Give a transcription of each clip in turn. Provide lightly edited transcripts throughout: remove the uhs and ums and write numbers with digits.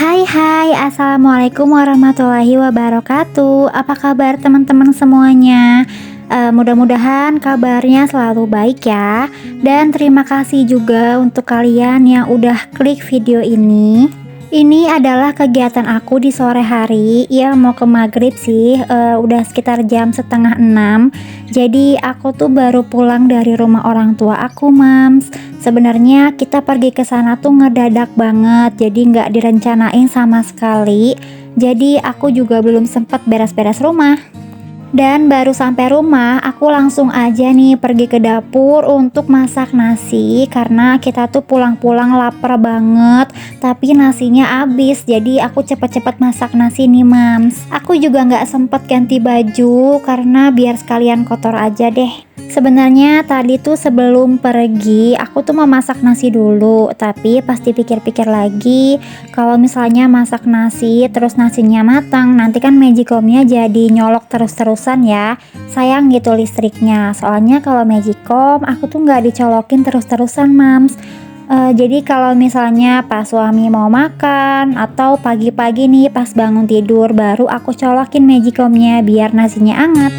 Hai, assalamualaikum warahmatullahi wabarakatuh. Apa kabar teman-teman semuanya? Mudah-mudahan kabarnya selalu baik ya. Dan terima kasih juga untuk kalian yang udah klik video ini. Ini adalah kegiatan aku di sore hari. Ya mau ke maghrib sih, udah sekitar jam setengah 6. Jadi aku tuh baru pulang dari rumah orang tua aku, Mams. Sebenarnya kita pergi ke sana tuh ngedadak banget, jadi nggak direncanain sama sekali. Jadi aku juga belum sempat beres-beres rumah. Dan baru sampai rumah, aku langsung aja nih pergi ke dapur untuk masak nasi. Karena kita tuh pulang-pulang lapar banget, tapi nasinya habis. Jadi aku cepet-cepet masak nasi nih, Mams. Aku juga nggak sempet ganti baju karena biar sekalian kotor aja deh. Sebenarnya tadi tuh sebelum pergi aku tuh mau masak nasi dulu, tapi pas dipikir-pikir lagi, kalau misalnya masak nasi terus nasinya matang, nanti kan magicomnya jadi nyolok terus-terusan ya. Sayang gitu listriknya. Soalnya kalau magicom aku tuh nggak dicolokin terus-terusan, Mams. Jadi kalau misalnya pas suami mau makan atau pagi-pagi nih pas bangun tidur, baru aku colokin magicomnya biar nasinya hangat.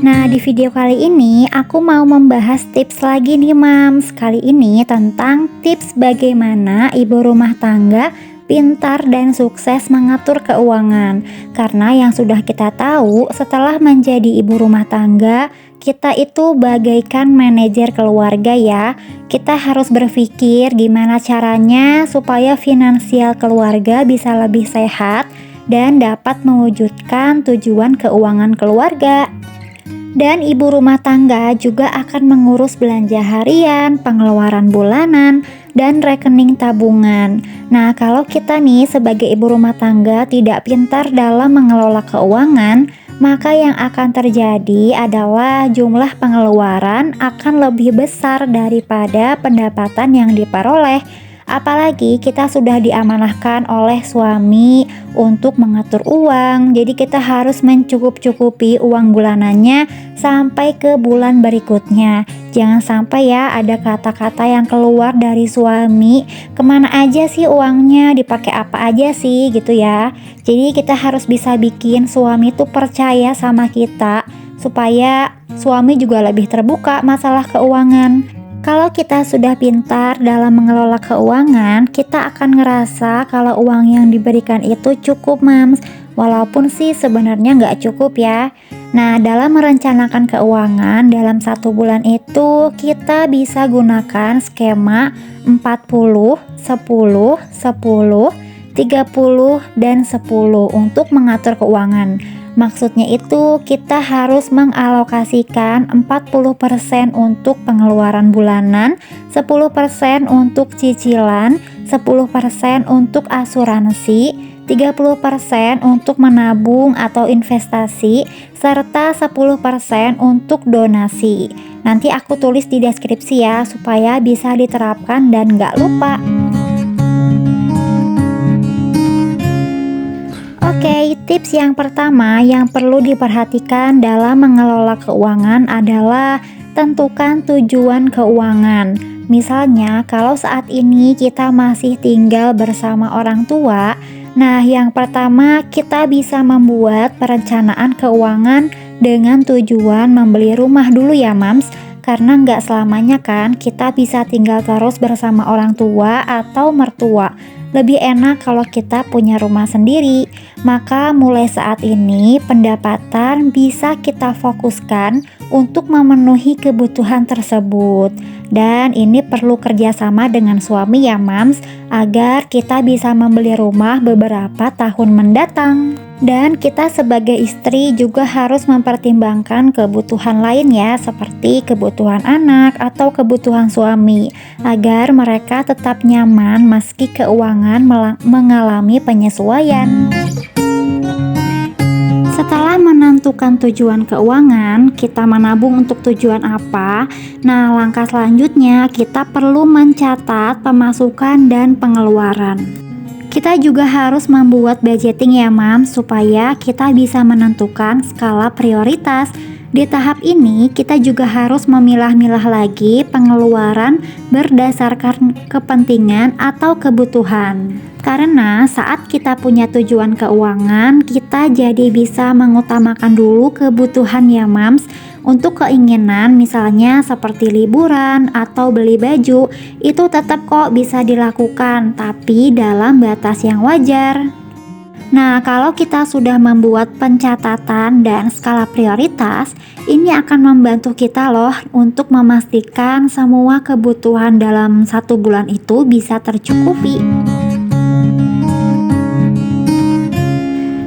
Nah, di video kali ini aku mau membahas tips lagi nih, Mams. Kali ini tentang tips bagaimana ibu rumah tangga pintar dan sukses mengatur keuangan. Karena yang sudah kita tahu, setelah menjadi ibu rumah tangga, kita itu bagaikan manajer keluarga ya. Kita harus berpikir gimana caranya supaya finansial keluarga bisa lebih sehat dan dapat mewujudkan tujuan keuangan keluarga. Dan ibu rumah tangga juga akan mengurus belanja harian, pengeluaran bulanan, dan rekening tabungan. Nah, kalau kita nih sebagai ibu rumah tangga tidak pintar dalam mengelola keuangan, maka yang akan terjadi adalah jumlah pengeluaran akan lebih besar daripada pendapatan yang diperoleh. Apalagi kita sudah diamanahkan oleh suami untuk mengatur uang, jadi kita harus mencukupi uang bulanannya sampai ke bulan berikutnya. Jangan sampai ya ada kata-kata yang keluar dari suami, kemana aja sih uangnya, dipakai apa aja sih gitu ya. Jadi kita harus bisa bikin suami tuh percaya sama kita, supaya suami juga lebih terbuka masalah keuangan. Kalau kita sudah pintar dalam mengelola keuangan, kita akan ngerasa kalau uang yang diberikan itu cukup, Mams. Walaupun sih sebenarnya nggak cukup ya. Nah, dalam merencanakan keuangan dalam satu bulan itu, kita bisa gunakan skema 40, 10, 10, 30, dan 10 untuk mengatur keuangan. Maksudnya itu kita harus mengalokasikan 40% untuk pengeluaran bulanan, 10% untuk cicilan, 10% untuk asuransi, 30% untuk menabung atau investasi, serta 10% untuk donasi. Nanti aku tulis di deskripsi ya supaya bisa diterapkan dan gak lupa. Oke, tips yang pertama yang perlu diperhatikan dalam mengelola keuangan adalah tentukan tujuan keuangan. Misalnya, kalau saat ini kita masih tinggal bersama orang tua, nah yang pertama kita bisa membuat perencanaan keuangan dengan tujuan membeli rumah dulu ya, Mams. Karena nggak selamanya kan kita bisa tinggal terus bersama orang tua atau mertua. Lebih enak kalau kita punya rumah sendiri. Maka mulai saat ini pendapatan bisa kita fokuskan untuk memenuhi kebutuhan tersebut. Dan ini perlu kerjasama dengan suami ya, Mams, agar kita bisa membeli rumah beberapa tahun mendatang. Dan kita sebagai istri juga harus mempertimbangkan kebutuhan lain ya, seperti kebutuhan anak atau kebutuhan suami, agar mereka tetap nyaman meski keuangan mengalami penyesuaian. Setelah menentukan tujuan keuangan, kita menabung untuk tujuan apa? Nah, langkah selanjutnya kita perlu mencatat pemasukan dan pengeluaran. Kita juga harus membuat budgeting ya Mams, supaya kita bisa menentukan skala prioritas. Di tahap ini kita juga harus memilah-milah lagi pengeluaran berdasarkan kepentingan atau kebutuhan. Karena saat kita punya tujuan keuangan, kita jadi bisa mengutamakan dulu kebutuhan ya Mams. Untuk keinginan misalnya seperti liburan atau beli baju, itu tetap kok bisa dilakukan, tapi dalam batas yang wajar. Nah, kalau kita sudah membuat pencatatan dan skala prioritas, ini akan membantu kita loh untuk memastikan semua kebutuhan dalam 1 bulan itu bisa tercukupi.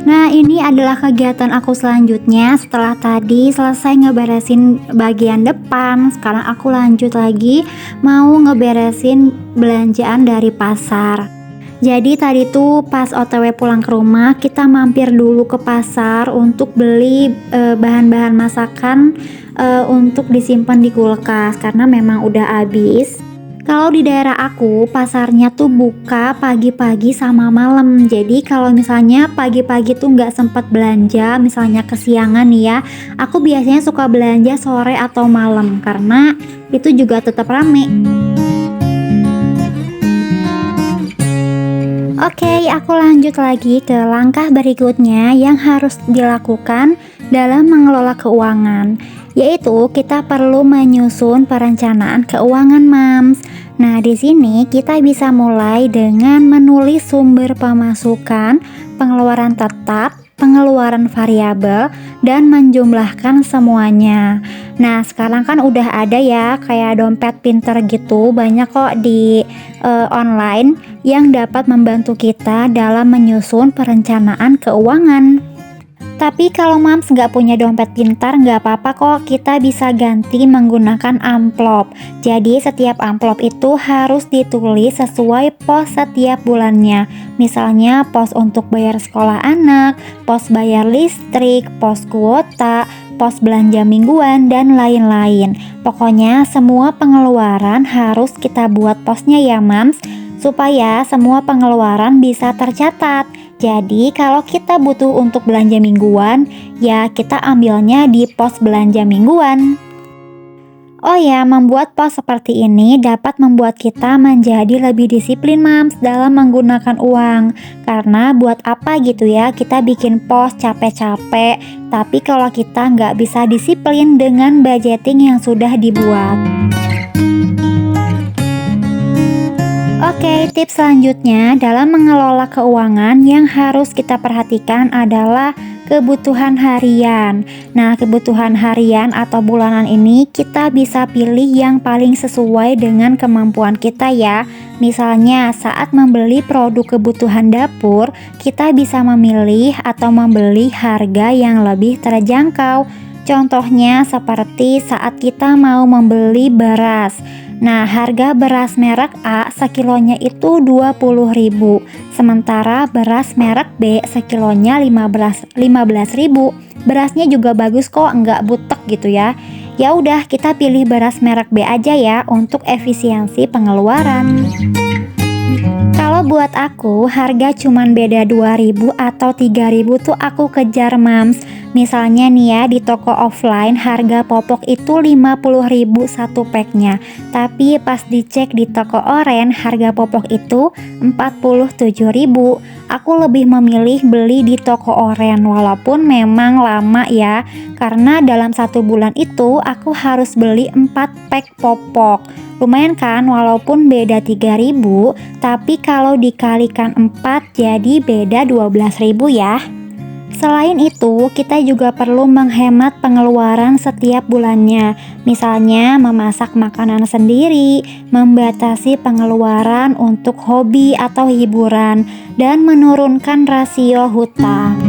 Nah, ini adalah kegiatan aku selanjutnya. Setelah tadi selesai ngeberesin bagian depan, sekarang aku lanjut lagi mau ngeberesin belanjaan dari pasar. Jadi tadi tuh pas OTW pulang ke rumah, kita mampir dulu ke pasar untuk beli bahan-bahan masakan untuk disimpan di kulkas karena memang udah habis. Kalau di daerah aku, pasarnya tuh buka pagi-pagi sama malam. Jadi kalau misalnya pagi-pagi tuh nggak sempat belanja, misalnya kesiangan nih ya, aku biasanya suka belanja sore atau malam karena itu juga tetap rame. Oke, aku lanjut lagi ke langkah berikutnya yang harus dilakukan dalam mengelola keuangan, yaitu kita perlu menyusun perencanaan keuangan Mams. Nah, di sini kita bisa mulai dengan menulis sumber pemasukan, pengeluaran tetap, pengeluaran variabel, dan menjumlahkan semuanya. Nah, sekarang kan udah ada ya kayak dompet pinter gitu, banyak kok di online yang dapat membantu kita dalam menyusun perencanaan keuangan. Tapi kalau Mams nggak punya dompet pintar, nggak apa-apa kok, kita bisa ganti menggunakan amplop. Jadi setiap amplop itu harus ditulis sesuai pos setiap bulannya. Misalnya pos untuk bayar sekolah anak, pos bayar listrik, pos kuota, pos belanja mingguan, dan lain-lain. Pokoknya semua pengeluaran harus kita buat posnya ya Mams, supaya semua pengeluaran bisa tercatat. Jadi kalau kita butuh untuk belanja mingguan, ya kita ambilnya di pos belanja mingguan. Oh ya, membuat pos seperti ini dapat membuat kita menjadi lebih disiplin Mams dalam menggunakan uang. Karena buat apa gitu ya kita bikin pos capek-capek, tapi kalau kita nggak bisa disiplin dengan budgeting yang sudah dibuat. Oke, tips selanjutnya dalam mengelola keuangan yang harus kita perhatikan adalah kebutuhan harian. Nah, kebutuhan harian atau bulanan ini kita bisa pilih yang paling sesuai dengan kemampuan kita ya. Misalnya saat membeli produk kebutuhan dapur, kita bisa memilih atau membeli harga yang lebih terjangkau. Contohnya seperti saat kita mau membeli beras. Nah, harga beras merek A sekilonya itu 20.000, sementara beras merek B sekilonya 15.000. Berasnya juga bagus kok, nggak butek gitu ya. Ya udah, kita pilih beras merek B aja ya untuk efisiensi pengeluaran. Kalau buat aku, harga cuman beda 2.000 atau 3.000 tuh aku kejar Mams. Misalnya nih ya, di toko offline harga popok itu 50.000 satu packnya. Tapi pas dicek di toko oren, harga popok itu 47.000. Aku lebih memilih beli di toko oren, walaupun memang lama ya. Karena dalam 1 bulan itu aku harus beli 4 pack popok. Lumayan kan, walaupun beda 3.000, tapi kalau dikalikan 4 jadi beda 12.000 ya. Selain itu, kita juga perlu menghemat pengeluaran setiap bulannya. Misalnya memasak makanan sendiri, membatasi pengeluaran untuk hobi atau hiburan, dan menurunkan rasio hutang.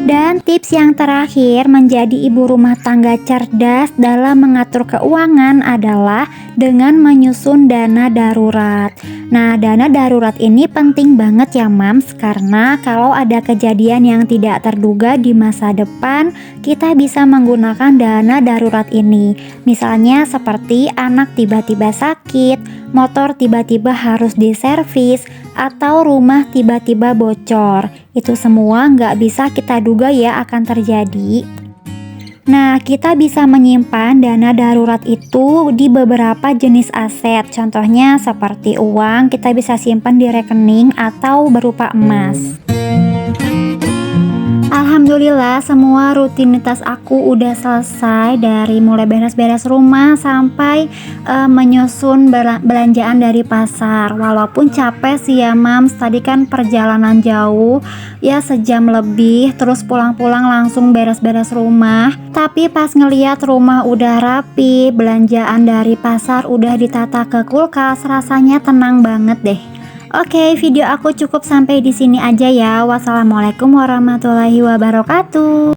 Dan Dan tips yang terakhir menjadi ibu rumah tangga cerdas dalam mengatur keuangan adalah dengan menyusun dana darurat. Nah, dana darurat ini penting banget ya Mams, karena kalau ada kejadian yang tidak terduga di masa depan, kita bisa menggunakan dana darurat ini. Misalnya seperti anak tiba-tiba sakit, motor tiba-tiba harus diservis, atau rumah tiba-tiba bocor. Itu semua nggak bisa kita duga ya akan terjadi. Nah, kita bisa menyimpan dana darurat itu di beberapa jenis aset. Contohnya seperti uang, kita bisa simpan di rekening atau berupa emas. Alhamdulillah semua rutinitas aku udah selesai, dari mulai beres-beres rumah sampai menyusun belanjaan dari pasar. Walaupun capek sih ya Mams, tadi kan perjalanan jauh ya, sejam lebih, terus pulang-pulang langsung beres-beres rumah. Tapi pas ngeliat rumah udah rapi, belanjaan dari pasar udah ditata ke kulkas, rasanya tenang banget deh. Oke, video aku cukup sampai di sini aja ya. Wassalamualaikum warahmatullahi wabarakatuh.